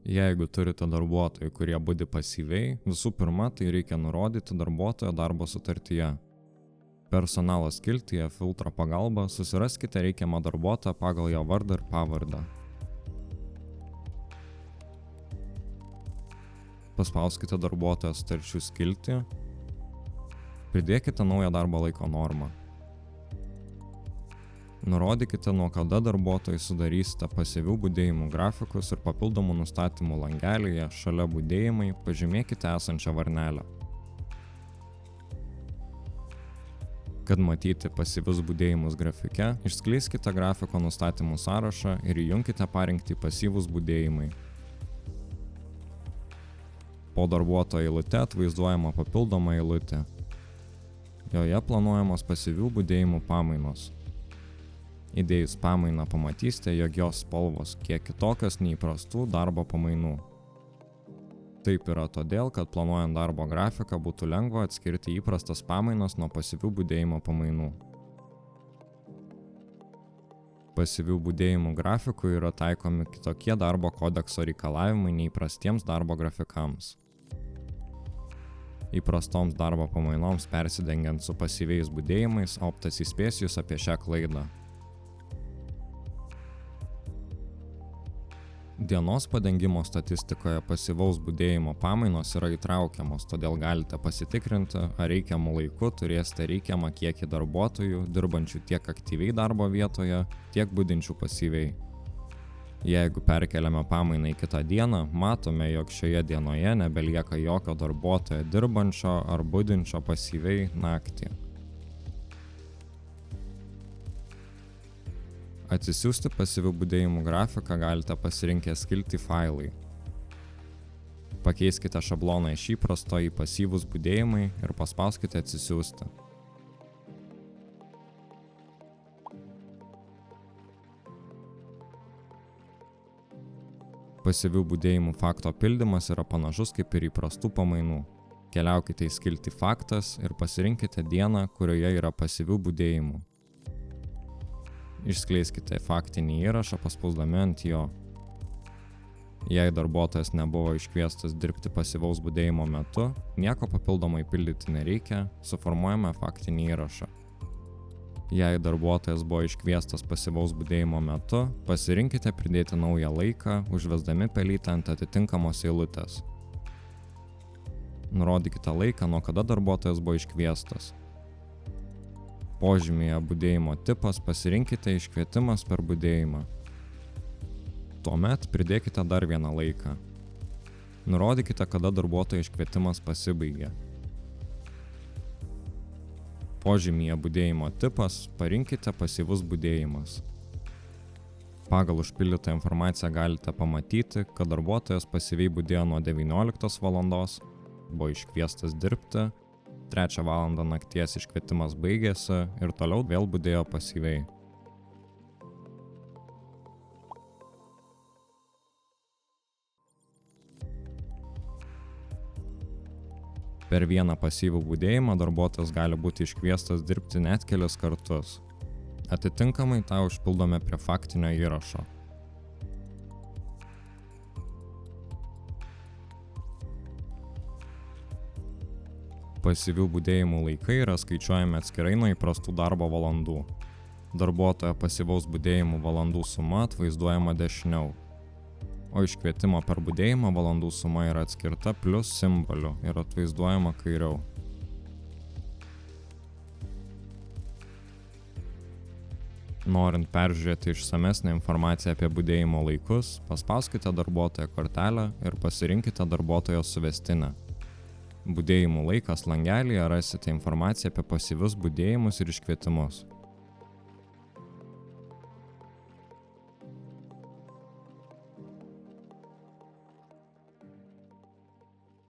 Jeigu turite darbuotojų, kurie budi pasyviai, visų pirma, tai reikia nurodyti darbuotojo darbo sutartyje. Personalo skiltyje filtro pagalba susiraskite reikiamą darbuotoją pagal jo vardą ir pavardę. Paspauskite darbuotojo sutarčių skiltį. Pridėkite naują darbo laiko normą. Nurodykite, nuo kada darbuotojai sudarysite pasyvių budėjimų grafikus ir papildomų nustatymų langelyje šalia budėjimai pažymėkite esančią varnelę. Kad matyti pasyvius budėjimus grafike, išskleiskite grafiko nustatymų sąrašą ir įjunkite parinkti pasyvūs budėjimai. Po darbuotojo eilute atvaizduojama papildoma eilutė. Joje planuojamos pasyvių budėjimų pamainos. Įdėjus pamainą pamatysite, jog jos spalvos kiek kitokios nei įprastų darbo pamainų. Taip yra todėl, kad planuojant darbo grafiką būtų lengva atskirti įprastas pamainas nuo pasyvių budėjimo pamainų. Pasyvių budėjimų grafikui yra taikomi kitokie darbo kodekso reikalavimai nei įprastiems darbo grafikams. Įprastoms darbo pamainoms persidengiant su pasyviais budėjimais, Optas įspės jus apie šią klaidą. Dienos padengimo statistikoje pasyvaus budėjimo pamainos yra įtraukiamos, todėl galite pasitikrinti, ar reikiamų laiku turėsite reikiamą kiekį darbuotojų, dirbančių tiek aktyviai darbo vietoje, tiek budinčių pasyviai. Jeigu perkeliame pamainą į kitą dieną, matome, jog šioje dienoje nebelieka jokio darbuotojo dirbančio ar budinčio pasyviai naktį. Atsisiųsti pasyvių budėjimų grafiką galite pasirinkę skiltį failai. Pakeiskite šabloną iš įprasto į pasyvūs budėjimai ir paspauskite atsisiųsti. Pasyvių budėjimų fakto pildymas yra panašus kaip ir įprastų pamainų. Keliaukite į skiltį faktas ir pasirinkite dieną, kurioje yra pasyvių budėjimų. Išskleiskite faktinį įrašą paspausdami ant jo. Jei darbuotojas nebuvo iškviestas dirbti pasyvaus budėjimo metu, nieko papildomai pildyti nereikia, suformuojame faktinį įrašą. Jei darbuotojas buvo iškviestas pasyvaus budėjimo metu, pasirinkite pridėti naują laiką, užvesdami pelytę ant atitinkamos eilutės. Nurodykite laiką, nuo kada darbuotojas buvo iškviestas. Požymyje budėjimo tipas pasirinkite iškvietimas per budėjimą. Tuomet pridėkite dar vieną laiką. Nurodykite, kada darbuotojo iškvietimas pasibaigė. Požymyje budėjimo tipas parinkite pasyvus budėjimas. Pagal užpildytą informaciją galite pamatyti, kad darbuotojas pasyviai budėjo nuo 19 valandos, buvo iškviestas dirbti, 3 valandą nakties iškvietimas baigėsi ir toliau vėl budėjo pasyviai. Per vieną pasyvų budėjimą darbuotojas gali būti iškviestas dirbti net kelis kartus. Atitinkamai tą užpildome prie faktinio įrašo. Pasyvių budėjimų laikai yra skaičiuojami atskirai nuo įprastų darbo valandų. Darbuotojo pasyvaus budėjimų valandų suma atvaizduojama dešiniau, o iškvietimo per budėjimą valandų suma yra atskirta plius simboliu ir atvaizduojama kairiau. Norint peržiūrėti išsamesnę informaciją apie budėjimo laikus, paspauskite darbuotojo kortelę ir pasirinkite darbuotojo suvestinę. Budėjimų laikas langelyje rasite informaciją apie pasyvius budėjimus ir iškvietimus.